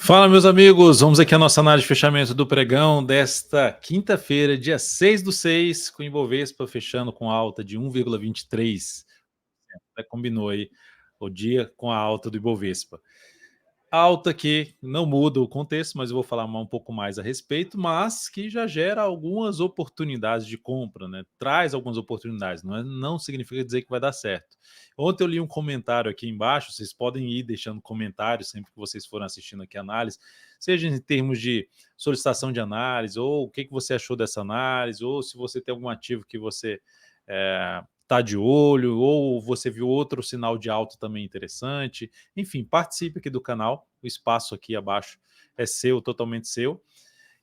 Fala, meus amigos, vamos aqui a nossa análise de fechamento do pregão desta quinta-feira, dia 6/6, com o Ibovespa fechando com alta de 1,23. Até combinou aí o dia com a alta do Ibovespa. Alta que não muda o contexto, mas eu vou falar um pouco mais a respeito, mas que já gera algumas oportunidades de compra, né? Traz algumas oportunidades, não significa dizer que vai dar certo. Ontem eu li um comentário aqui embaixo, vocês podem ir deixando comentários sempre que vocês forem assistindo aqui a análise, seja em termos de solicitação de análise, ou o que você achou dessa análise, ou se você tem algum ativo que você tá de olho, ou você viu outro sinal de alta também interessante. Enfim, participe aqui do canal, o espaço aqui abaixo é seu, totalmente seu.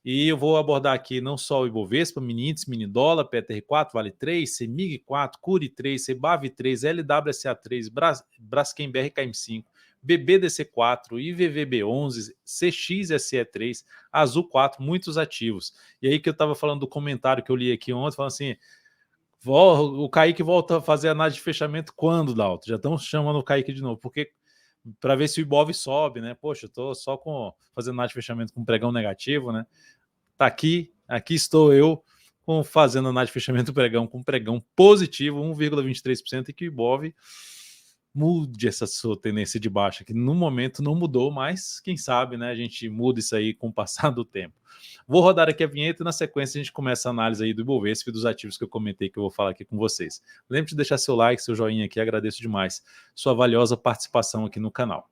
E eu vou abordar aqui não só o Ibovespa, mini índice, mini dólar, PTR4, Vale 3, CEMIG 4, CURI 3, CEBAV 3, LWSA 3, Braskem BRKM5, BBDC 4, IVVB 11, CXSE 3, Azul 4, muitos ativos. E aí que eu estava falando do comentário que eu li aqui ontem, falando assim, o Kaique volta a fazer análise de fechamento quando, Dalton? Já estão chamando o Kaique de novo, porque para ver se o Ibov sobe, né? Poxa, eu tô só fazendo análise de fechamento com pregão negativo, né? Tá aqui estou eu fazendo análise de fechamento do pregão com pregão positivo, 1,23%, e que o Ibov mude essa sua tendência de baixa, que no momento não mudou, mas quem sabe, né, a gente muda isso aí com o passar do tempo. Vou rodar aqui a vinheta e na sequência a gente começa a análise aí do Ibovespa e dos ativos que eu comentei que eu vou falar aqui com vocês. Lembre de deixar seu like, seu joinha aqui, agradeço demais sua valiosa participação aqui no canal.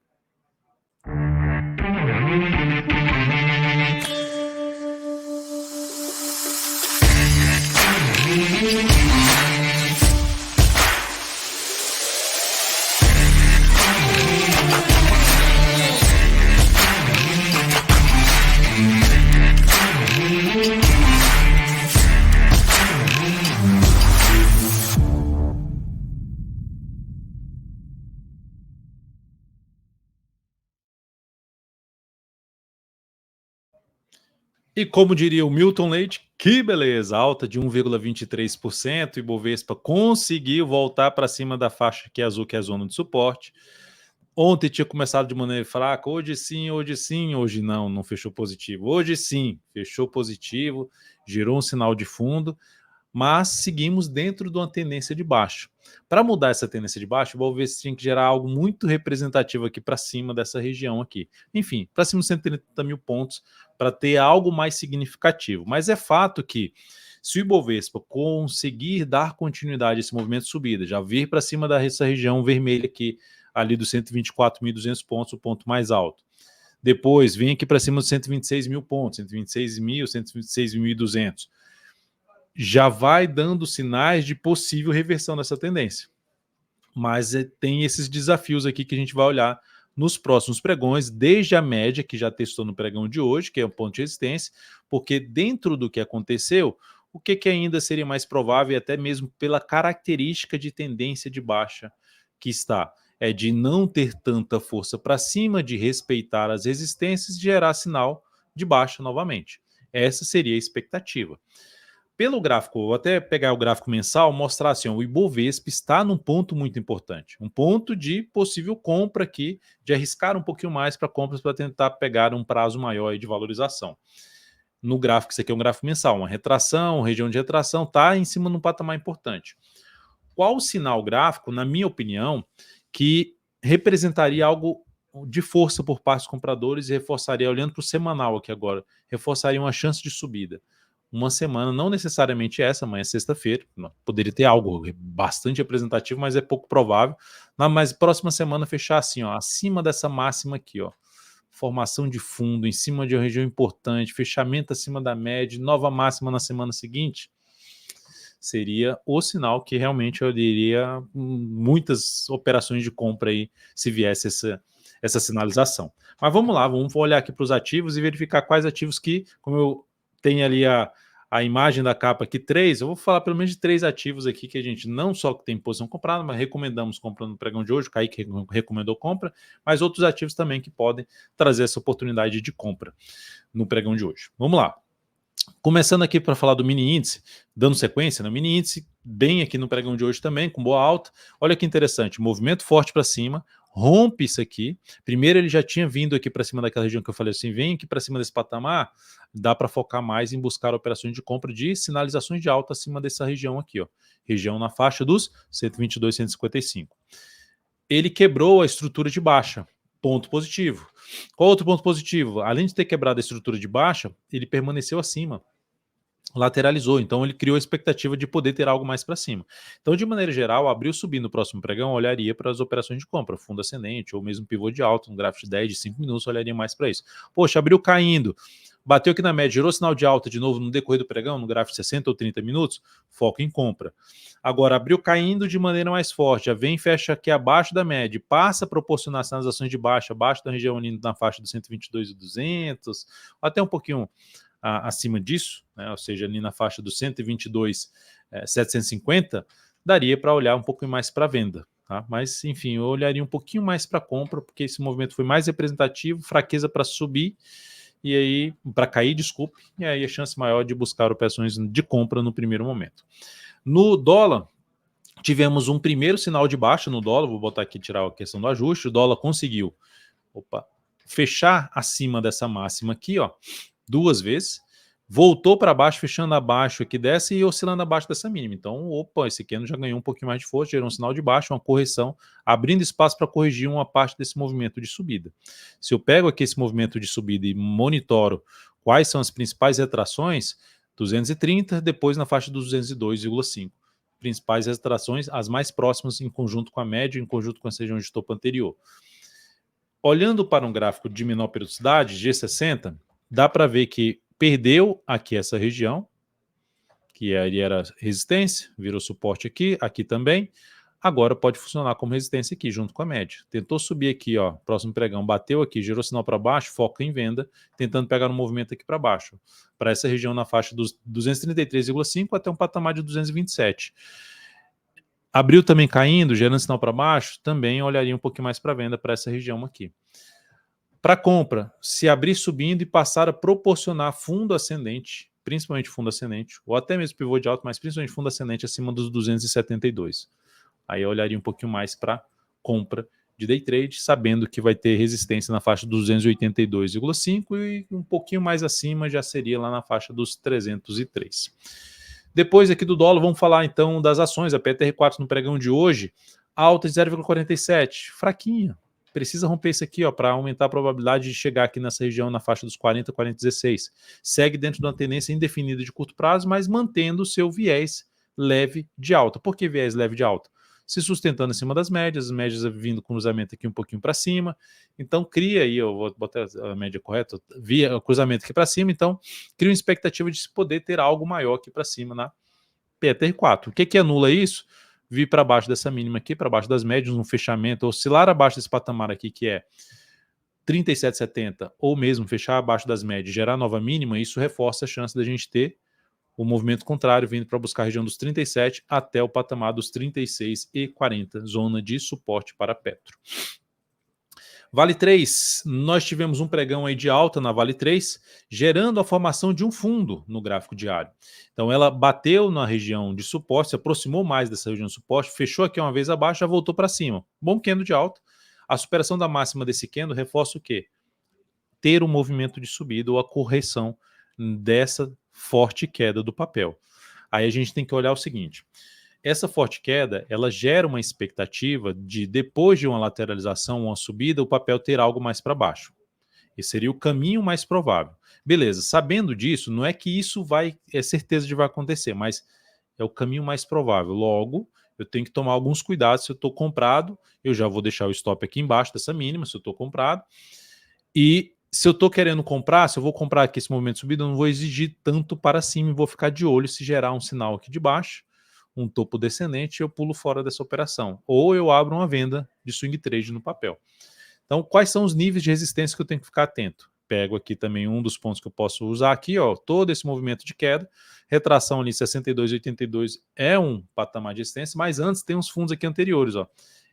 E como diria o Milton Leite, que beleza, alta de 1,23%, e Ibovespa conseguiu voltar para cima da faixa que é azul, que é a zona de suporte. Ontem tinha começado de maneira fraca, hoje sim, hoje não, não fechou positivo. Hoje sim, fechou positivo, gerou um sinal de fundo, mas seguimos dentro de uma tendência de baixo. Para mudar essa tendência de baixo, o Ibovespa tinha que gerar algo muito representativo aqui para cima dessa região aqui. Enfim, para cima de 130 mil pontos, para ter algo mais significativo. Mas é fato que, se o Ibovespa conseguir dar continuidade a esse movimento de subida, já vir para cima dessa região vermelha aqui, ali dos 124.200 pontos, o ponto mais alto. Depois, vem aqui para cima dos 126 mil pontos, 126 mil, 126.200. Já vai dando sinais de possível reversão dessa tendência. Mas tem esses desafios aqui que a gente vai olhar nos próximos pregões, desde a média, que já testou no pregão de hoje, que é o ponto de resistência, porque dentro do que aconteceu, o que ainda seria mais provável, e até mesmo pela característica de tendência de baixa que está, é de não ter tanta força para cima, de respeitar as resistências e gerar sinal de baixa novamente. Essa seria a expectativa. Pelo gráfico, vou até pegar o gráfico mensal, mostrar assim, o Ibovespa está num ponto muito importante, um ponto de possível compra aqui, de arriscar um pouquinho mais para compras para tentar pegar um prazo maior aí de valorização. No gráfico, isso aqui é um gráfico mensal, uma retração, região de retração, está em cima de um patamar importante. Qual o sinal gráfico, na minha opinião, que representaria algo de força por parte dos compradores e reforçaria, olhando para o semanal aqui agora, reforçaria uma chance de subida? Uma semana, não necessariamente essa, amanhã é sexta-feira, poderia ter algo bastante representativo, mas é pouco provável. Mas próxima semana fechar assim, ó, acima dessa máxima aqui, ó, formação de fundo, em cima de uma região importante, fechamento acima da média, nova máxima na semana seguinte, seria o sinal que realmente eu diria muitas operações de compra aí, se viesse essa sinalização. Mas vamos lá, vamos olhar aqui para os ativos e verificar quais ativos que, como eu tenho ali a imagem da capa aqui, eu vou falar pelo menos de 3 ativos aqui que a gente não só tem posição comprada, mas recomendamos compra no pregão de hoje, o Kaique recomendou compra, mas outros ativos também que podem trazer essa oportunidade de compra no pregão de hoje. Vamos lá. Começando aqui para falar do mini índice, dando sequência, no mini índice, bem aqui no pregão de hoje também, com boa alta. Olha que interessante, movimento forte para cima, rompe isso aqui. Primeiro ele já tinha vindo aqui para cima daquela região que eu falei assim, vem aqui para cima desse patamar, dá para focar mais em buscar operações de compra de sinalizações de alta acima dessa região aqui, ó, região na faixa dos 122, 155. Ele quebrou a estrutura de baixa, ponto positivo. Qual outro ponto positivo? Além de ter quebrado a estrutura de baixa, ele permaneceu acima, lateralizou, então ele criou a expectativa de poder ter algo mais para cima. Então, de maneira geral, abriu subindo no próximo pregão, olharia para as operações de compra, fundo ascendente ou mesmo pivô de alta, no gráfico de 10, de 5 minutos, olharia mais para isso. Poxa, abriu caindo, bateu aqui na média, gerou sinal de alta de novo no decorrer do pregão, no gráfico de 60 ou 30 minutos, foco em compra. Agora, abriu caindo de maneira mais forte, já vem e fecha aqui abaixo da média, passa a proporcionar sinalizações de baixa, abaixo da região ali na faixa dos 122,200, até um pouquinho acima disso, né, ou seja, ali na faixa dos 122,750, daria para olhar um pouco mais para venda. Tá? Mas, enfim, eu olharia um pouquinho mais para compra, porque esse movimento foi mais representativo, fraqueza para subir, e aí, para cair, desculpe, e aí a chance maior de buscar operações de compra no primeiro momento. No dólar, tivemos um primeiro sinal de baixa no dólar, vou botar aqui, tirar a questão do ajuste, o dólar conseguiu fechar acima dessa máxima aqui, ó, 2 vezes, voltou para baixo, fechando abaixo aqui dessa e oscilando abaixo dessa mínima. Então, opa, esse candle já ganhou um pouquinho mais de força, gerou um sinal de baixa, uma correção, abrindo espaço para corrigir uma parte desse movimento de subida. Se eu pego aqui esse movimento de subida e monitoro quais são as principais retrações, 230, depois na faixa dos 202,5. Principais retrações, as mais próximas em conjunto com a média, em conjunto com essa região de topo anterior. Olhando para um gráfico de menor periodicidade, G60, dá para ver que perdeu aqui essa região, que ali era resistência, virou suporte aqui, aqui também. Agora pode funcionar como resistência aqui, junto com a média. Tentou subir aqui, ó, próximo pregão, bateu aqui, gerou sinal para baixo, foca em venda, tentando pegar um movimento aqui para baixo, para essa região na faixa dos 233,5 até um patamar de 227. Abriu também caindo, gerando sinal para baixo, também olharia um pouquinho mais para venda para essa região aqui. Para compra, se abrir subindo e passar a proporcionar fundo ascendente, principalmente fundo ascendente, ou até mesmo pivô de alta, mas principalmente fundo ascendente acima dos 272. Aí eu olharia um pouquinho mais para compra de day trade, sabendo que vai ter resistência na faixa dos 282,5 e um pouquinho mais acima já seria lá na faixa dos 303. Depois aqui do dólar, vamos falar então das ações. A PTR4 no pregão de hoje, alta de 0,47, fraquinha. Precisa romper isso aqui para aumentar a probabilidade de chegar aqui nessa região na faixa dos 40, 40,16. Segue dentro de uma tendência indefinida de curto prazo, mas mantendo o seu viés leve de alta. Por que viés leve de alta? Se sustentando acima das médias, as médias vindo com cruzamento aqui um pouquinho para cima. Então cria aí, eu vou botar a média correta, via cruzamento aqui para cima, então cria uma expectativa de se poder ter algo maior aqui para cima na PTR4. O que anula isso? Vir para baixo dessa mínima aqui, para baixo das médias, um fechamento, oscilar abaixo desse patamar aqui, que é 37,70, ou mesmo fechar abaixo das médias, gerar nova mínima, isso reforça a chance da gente ter o movimento contrário, vindo para buscar a região dos 37 até o patamar dos 36,40, zona de suporte para Petro. Vale 3, nós tivemos um pregão aí de alta na Vale 3, gerando a formação de um fundo no gráfico diário. Então ela bateu na região de suporte, se aproximou mais dessa região de suporte, fechou aqui uma vez abaixo, já voltou para cima. Bom candle de alta. A superação da máxima desse candle reforça o quê? Ter um movimento de subida ou a correção dessa forte queda do papel. Aí a gente tem que olhar o seguinte: essa forte queda, ela gera uma expectativa de, depois de uma lateralização, uma subida, o papel ter algo mais para baixo. Esse seria o caminho mais provável. Beleza, sabendo disso, não é que isso é certeza de vai acontecer, mas é o caminho mais provável. Logo, eu tenho que tomar alguns cuidados. Se eu estou comprado, eu já vou deixar o stop aqui embaixo dessa mínima, se eu estou comprado. E se eu estou querendo comprar, se eu vou comprar aqui esse movimento de subida, eu não vou exigir tanto para cima e vou ficar de olho se gerar um sinal aqui de baixo, um topo descendente, eu pulo fora dessa operação. Ou eu abro uma venda de swing trade no papel. Então, quais são os níveis de resistência que eu tenho que ficar atento? Pego aqui também um dos pontos que eu posso usar aqui, ó, todo esse movimento de queda, retração ali 62,82 é um patamar de resistência, mas antes tem uns fundos aqui anteriores, ó.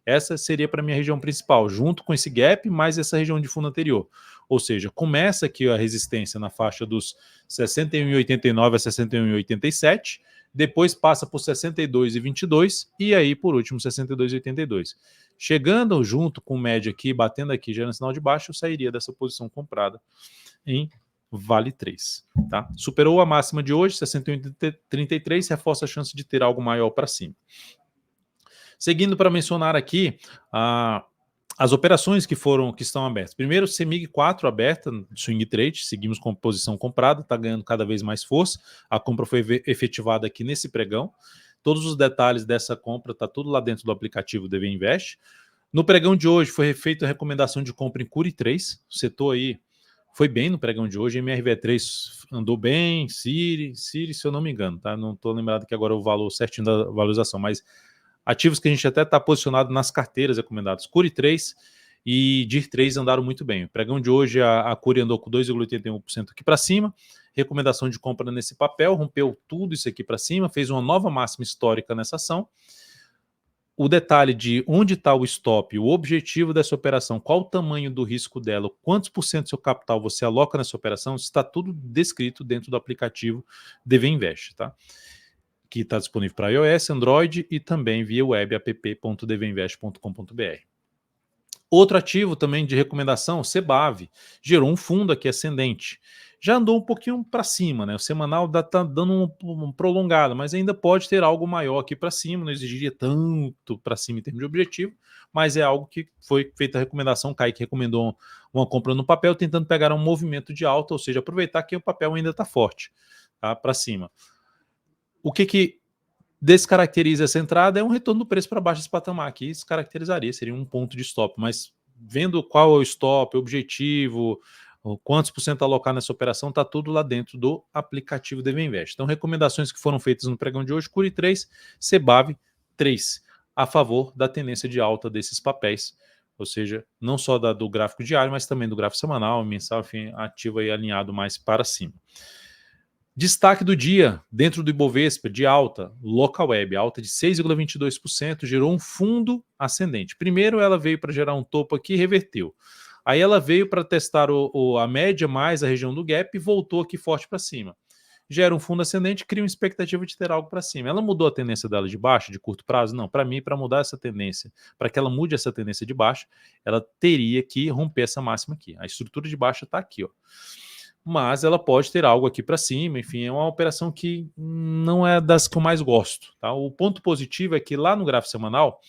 essa seria para mim a região principal, junto com esse gap, mais essa região de fundo anterior. Ou seja, começa aqui a resistência na faixa dos 61,89 a 61,87, depois passa por 62,22 e aí, por último, 62,82. Chegando junto com o médio aqui, batendo aqui, gerando sinal de baixo, eu sairia dessa posição comprada em Vale 3. Tá? Superou a máxima de hoje, 61,33, reforça a chance de ter algo maior para cima. Seguindo para mencionar aqui as operações que estão abertas. Primeiro, CEMIG 4 aberta, swing trade, seguimos com posição comprada, está ganhando cada vez mais força. A compra foi efetivada aqui nesse pregão. Todos os detalhes dessa compra está tudo lá dentro do aplicativo DV Invest. No pregão de hoje foi feita a recomendação de compra em Cury 3, o setor aí foi bem no pregão de hoje, MRV3 andou bem, Siri, se eu não me engano, tá? Não estou lembrado aqui agora o valor certinho da valorização, mas ativos que a gente até está posicionado nas carteiras recomendadas, Cury 3 e DIR 3 andaram muito bem. O pregão de hoje, a Cury andou com 2,81% aqui para cima, recomendação de compra nesse papel, rompeu tudo isso aqui para cima, fez uma nova máxima histórica nessa ação. O detalhe de onde está o stop, o objetivo dessa operação, qual o tamanho do risco dela, quantos por cento do seu capital você aloca nessa operação, está tudo descrito dentro do aplicativo DV Invest, tá? Que está disponível para iOS, Android e também via web app.dvinvest.com.br. Outro ativo também de recomendação, CBAV, gerou um fundo aqui ascendente. Já andou um pouquinho para cima, né? O semanal está dando um prolongado, mas ainda pode ter algo maior aqui para cima, não exigiria tanto para cima em termos de objetivo, mas é algo que foi feita a recomendação, o Kaique recomendou uma compra no papel, tentando pegar um movimento de alta, ou seja, aproveitar que o papel ainda está forte, tá? Para cima. O que descaracteriza essa entrada é um retorno do preço para baixo desse patamar aqui, isso caracterizaria, seria um ponto de stop, mas vendo qual é o stop, o objetivo, quantos por cento alocar nessa operação, está tudo lá dentro do aplicativo DV Invest. Então, recomendações que foram feitas no pregão de hoje, Cury 3, CBAV 3, a favor da tendência de alta desses papéis, ou seja, não só do gráfico diário, mas também do gráfico semanal, mensal, enfim, ativo aí alinhado mais para cima. Destaque do dia, dentro do Ibovespa, de alta, Local Web, alta de 6,22%, gerou um fundo ascendente. Primeiro ela veio para gerar um topo aqui e reverteu. Aí ela veio para testar a média mais a região do gap e voltou aqui forte para cima. Gera um fundo ascendente, cria uma expectativa de ter algo para cima. Ela mudou a tendência dela de baixo, de curto prazo? Não, para mim, para mudar essa tendência, para que ela mude essa tendência de baixo, ela teria que romper essa máxima aqui. A estrutura de baixa está aqui, ó. Mas ela pode ter algo aqui para cima, enfim, é uma operação que não é das que eu mais gosto, tá? O ponto positivo é que lá no gráfico semanal,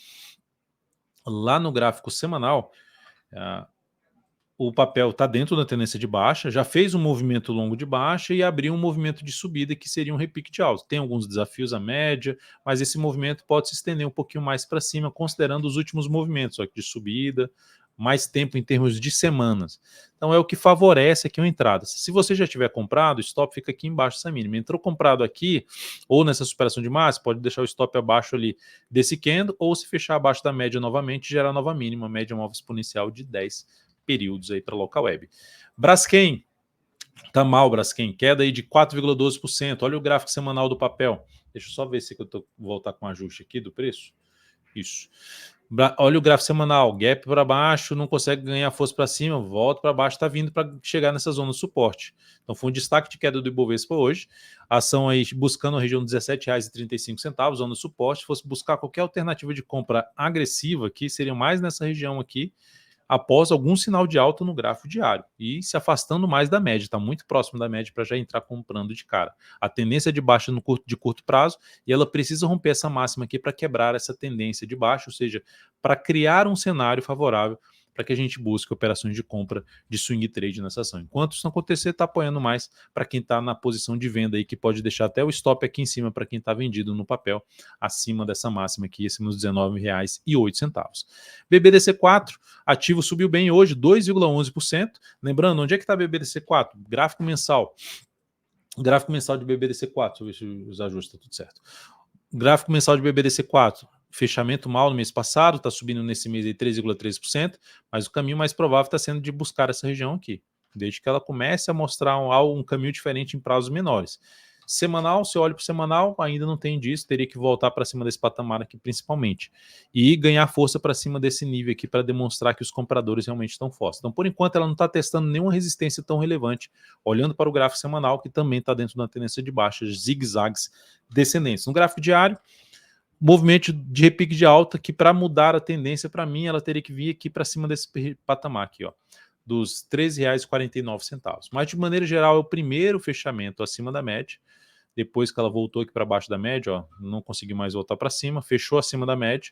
o papel está dentro da tendência de baixa, já fez um movimento longo de baixa e abriu um movimento de subida que seria um repique de alta. Tem alguns desafios à média, mas esse movimento pode se estender um pouquinho mais para cima, considerando os últimos movimentos ó, de subida, mais tempo em termos de semanas. Então é o que favorece aqui uma entrada. Se você já tiver comprado, o stop fica aqui embaixo dessa mínima. Entrou comprado aqui, ou nessa superação de massa, pode deixar o stop abaixo ali desse candle, ou se fechar abaixo da média novamente, gerar nova mínima, média móvel exponencial de 10 períodos aí para Local Web. Braskem, tá mal Braskem, queda aí de 4,12%. Olha o gráfico semanal do papel. Deixa eu só ver se eu vou voltar com o ajuste aqui do preço. Isso. Olha o gráfico semanal, gap para baixo, não consegue ganhar força para cima, volta para baixo, está vindo para chegar nessa zona de suporte. Então foi um destaque de queda do Ibovespa hoje, a ação aí buscando a região de R$ 17,35, zona de suporte. Se fosse buscar qualquer alternativa de compra agressiva aqui, seria mais nessa região aqui, após algum sinal de alta no gráfico diário e se afastando mais da média, está muito próximo da média para já entrar comprando de cara. A tendência de baixa de curto prazo e ela precisa romper essa máxima aqui para quebrar essa tendência de baixa, ou seja, para criar um cenário favorável para que a gente busque operações de compra de swing trade nessa ação. Enquanto isso não acontecer, está apoiando mais para quem está na posição de venda aí, que pode deixar até o stop aqui em cima para quem está vendido no papel, acima dessa máxima aqui, acima dos R$ 19,08. BBDC4, ativo subiu bem hoje, 2,11%. Lembrando, onde é que está BBDC4? Gráfico mensal. Gráfico mensal de BBDC4, deixa eu ver se os ajustes estão tudo certo. Gráfico mensal de BBDC4, fechamento mal no mês passado, está subindo nesse mês aí 3,3%, mas o caminho mais provável está sendo de buscar essa região aqui, desde que ela comece a mostrar um caminho diferente em prazos menores. Semanal, se eu olho para o semanal, ainda não tem disso, teria que voltar para cima desse patamar aqui principalmente. E ganhar força para cima desse nível aqui para demonstrar que os compradores realmente estão fortes. Então, por enquanto, ela não está testando nenhuma resistência tão relevante, olhando para o gráfico semanal, que também está dentro da tendência de baixa, zigue-zagues descendentes. No gráfico diário, movimento de repique de alta, que para mudar a tendência, para mim, ela teria que vir aqui para cima desse patamar aqui, ó, dos R$ 13,49. Mas, de maneira geral, é o primeiro fechamento acima da média. Depois que ela voltou aqui para baixo da média, ó, não conseguiu mais voltar para cima, fechou acima da média.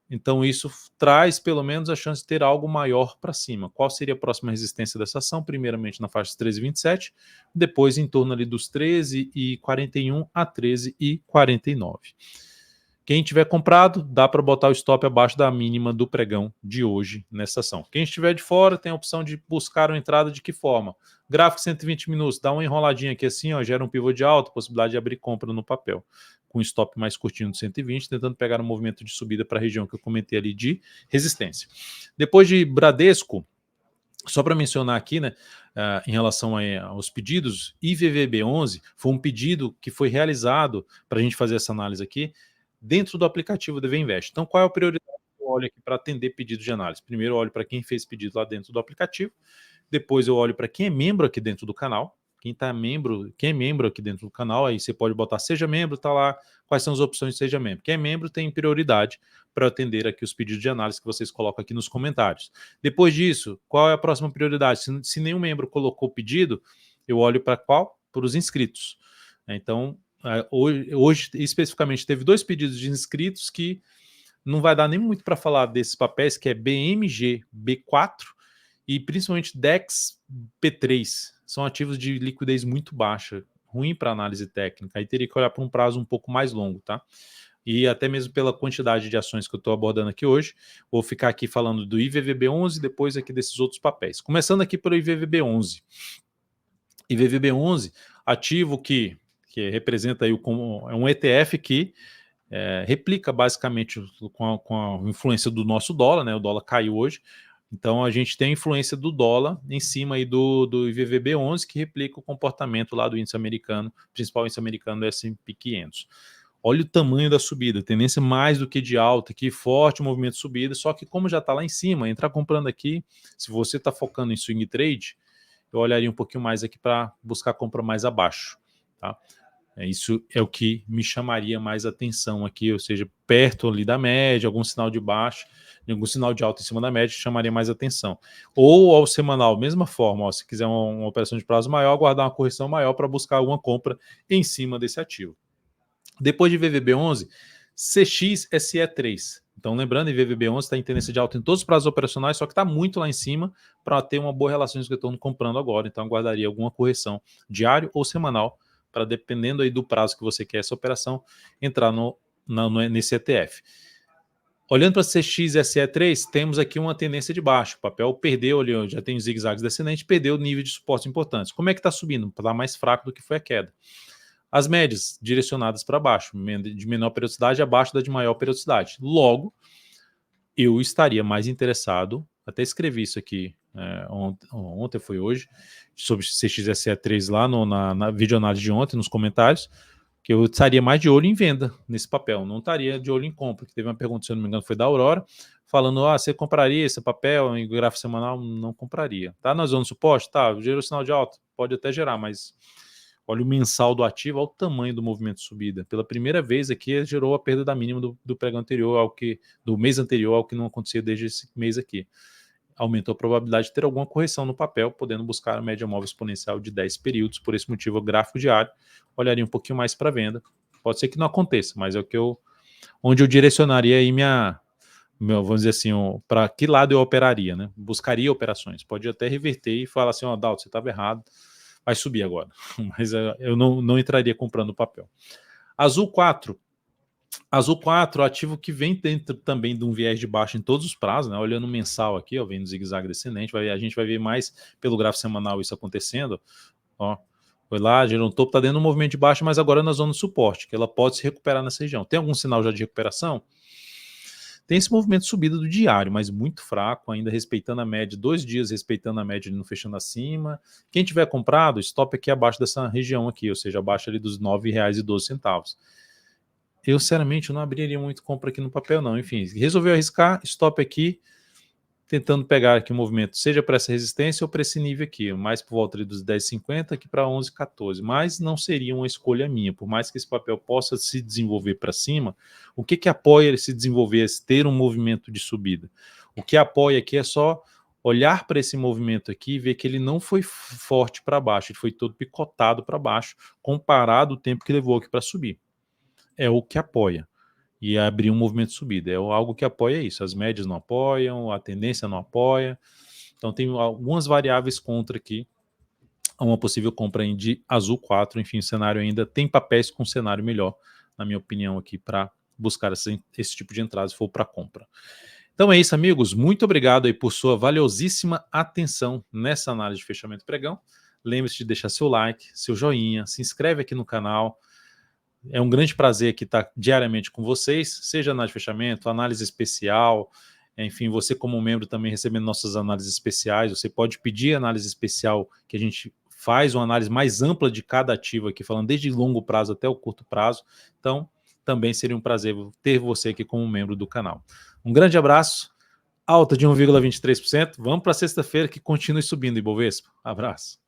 Então, isso traz pelo menos a chance de ter algo maior para cima. Qual seria a próxima resistência dessa ação? Primeiramente na faixa dos 13,27, depois em torno ali dos 13,41 a 13,49. Quem tiver comprado, dá para botar o stop abaixo da mínima do pregão de hoje nessa ação. Quem estiver de fora tem a opção de buscar uma entrada de que forma? Gráfico 120 minutos, dá uma enroladinha aqui assim, ó, gera um pivô de alta, possibilidade de abrir compra no papel, com stop mais curtinho de 120, tentando pegar um movimento de subida para a região que eu comentei ali de resistência. Depois de Bradesco, só para mencionar aqui, né, em relação aos pedidos, IVVB11 foi um pedido que foi realizado para a gente fazer essa análise aqui, dentro do aplicativo DV Invest. Então, qual é a prioridade que eu olho aqui para atender pedido de análise? Primeiro, eu olho para quem fez pedido lá dentro do aplicativo. Depois, eu olho para quem é membro aqui dentro do canal. Quem é membro aqui dentro do canal, aí você pode botar seja membro, tá lá quais são as opções de seja membro. Quem é membro tem prioridade para atender aqui os pedidos de análise que vocês colocam aqui nos comentários. Depois disso, qual é a próxima prioridade? Se nenhum membro colocou pedido, eu olho para qual? Para os inscritos. Então, hoje, especificamente, teve 2 pedidos de inscritos que não vai dar nem muito para falar desses papéis, que é BMG B4 e principalmente DEX P3. São ativos de liquidez muito baixa, ruim para análise técnica. Aí teria que olhar para um prazo um pouco mais longo, tá? E até mesmo pela quantidade de ações que eu estou abordando aqui hoje, vou ficar aqui falando do IVVB11 e depois aqui desses outros papéis. Começando aqui pelo IVVB11. IVVB11, ativo que representa aí é um ETF que replica basicamente com a influência do nosso dólar, né? O dólar caiu hoje, então a gente tem a influência do dólar em cima aí do IVVB11, que replica o comportamento lá do índice americano, principal índice americano do S&P 500. Olha o tamanho da subida, tendência mais do que de alta aqui, forte movimento de subida, só que como já está lá em cima, entrar comprando aqui, se você está focando em swing trade, eu olharia um pouquinho mais aqui para buscar compra mais abaixo, tá? Isso é o que me chamaria mais atenção aqui, ou seja, perto ali da média, algum sinal de baixo, algum sinal de alta em cima da média chamaria mais atenção. Ou ao semanal, mesma forma, ó, se quiser uma operação de prazo maior, aguardar uma correção maior para buscar alguma compra em cima desse ativo. Depois de VVB11, CXSE3. Então, lembrando, em VVB11 está em tendência de alta em todos os prazos operacionais, só que está muito lá em cima para ter uma boa relação com o que eu estou comprando agora. Então, aguardaria alguma correção diário ou semanal para, dependendo aí do prazo que você quer essa operação, entrar nesse ETF. Olhando para CXSE3, temos aqui uma tendência de baixo. O papel perdeu ali, já tem zigue-zagues descendentes, perdeu nível de suporte importantes. Como é que está subindo? Está mais fraco do que foi a queda. As médias direcionadas para baixo, de menor periodicidade abaixo da de maior periodicidade. Logo, eu estaria mais interessado, até escrevi isso aqui ontem foi hoje, sobre CXSE3 lá na videoanálise de ontem, nos comentários, que eu estaria mais de olho em venda nesse papel, não estaria de olho em compra, que teve uma pergunta, se eu não me engano, foi da Aurora, falando, você compraria esse papel em gráfico semanal? Não compraria. Tá na zona de suporte? Tá, gerou sinal de alta? Pode até gerar, mas olha o mensal do ativo, olha o tamanho do movimento de subida. Pela primeira vez aqui, gerou a perda da mínima do pregão anterior, do mês anterior, ao que não acontecia desde esse mês aqui. Aumentou a probabilidade de ter alguma correção no papel, podendo buscar a média móvel exponencial de 10 períodos. Por esse motivo, o gráfico diário olharia um pouquinho mais para venda. Pode ser que não aconteça, mas é o que onde eu direcionaria aí vamos dizer assim, para que lado eu operaria, né? Buscaria operações. Pode até reverter e falar assim, Dalton, você estava errado, vai subir agora. Mas eu não entraria comprando o papel. Azul 4, ativo que vem dentro também de um viés de baixa em todos os prazos, né? Olhando o mensal aqui, ó, vendo zigue-zague descendente, a gente vai ver mais pelo gráfico semanal isso acontecendo. Ó, foi lá, gerou um topo, está dentro de um movimento de baixa, mas agora na zona de suporte, que ela pode se recuperar nessa região. Tem algum sinal já de recuperação? Tem esse movimento de subida do diário, mas muito fraco, ainda respeitando a média, 2 dias respeitando a média, não fechando acima. Quem tiver comprado, stop aqui abaixo dessa região aqui, ou seja, abaixo ali dos R$ 9,12. Eu, sinceramente, eu não abriria muito compra aqui no papel, não. Enfim, resolveu arriscar, stop aqui, tentando pegar aqui o movimento, seja para essa resistência ou para esse nível aqui, mais por volta ali dos 10,50 aqui para 11,14, mas não seria uma escolha minha, por mais que esse papel possa se desenvolver para cima, o que apoia ele se desenvolver, ter um movimento de subida? O que apoia aqui é só olhar para esse movimento aqui e ver que ele não foi forte para baixo, ele foi todo picotado para baixo, comparado ao tempo que levou aqui para subir. É o que apoia e abrir um movimento de subida. É algo que apoia isso. As médias não apoiam, a tendência não apoia. Então tem algumas variáveis contra aqui a uma possível compra de azul 4. Enfim, o cenário ainda tem papéis com cenário melhor, na minha opinião, aqui para buscar esse tipo de entrada se for para compra. Então é isso, amigos. Muito obrigado aí por sua valiosíssima atenção nessa análise de fechamento pregão. Lembre-se de deixar seu like, seu joinha, se inscreve aqui no canal. É um grande prazer aqui estar diariamente com vocês, seja análise de fechamento, análise especial, enfim, você como membro também recebendo nossas análises especiais, você pode pedir análise especial, que a gente faz uma análise mais ampla de cada ativo aqui, falando desde longo prazo até o curto prazo. Então, também seria um prazer ter você aqui como membro do canal. Um grande abraço, alta de 1,23%. Vamos para sexta-feira que continue subindo, Ibovespa. Abraço.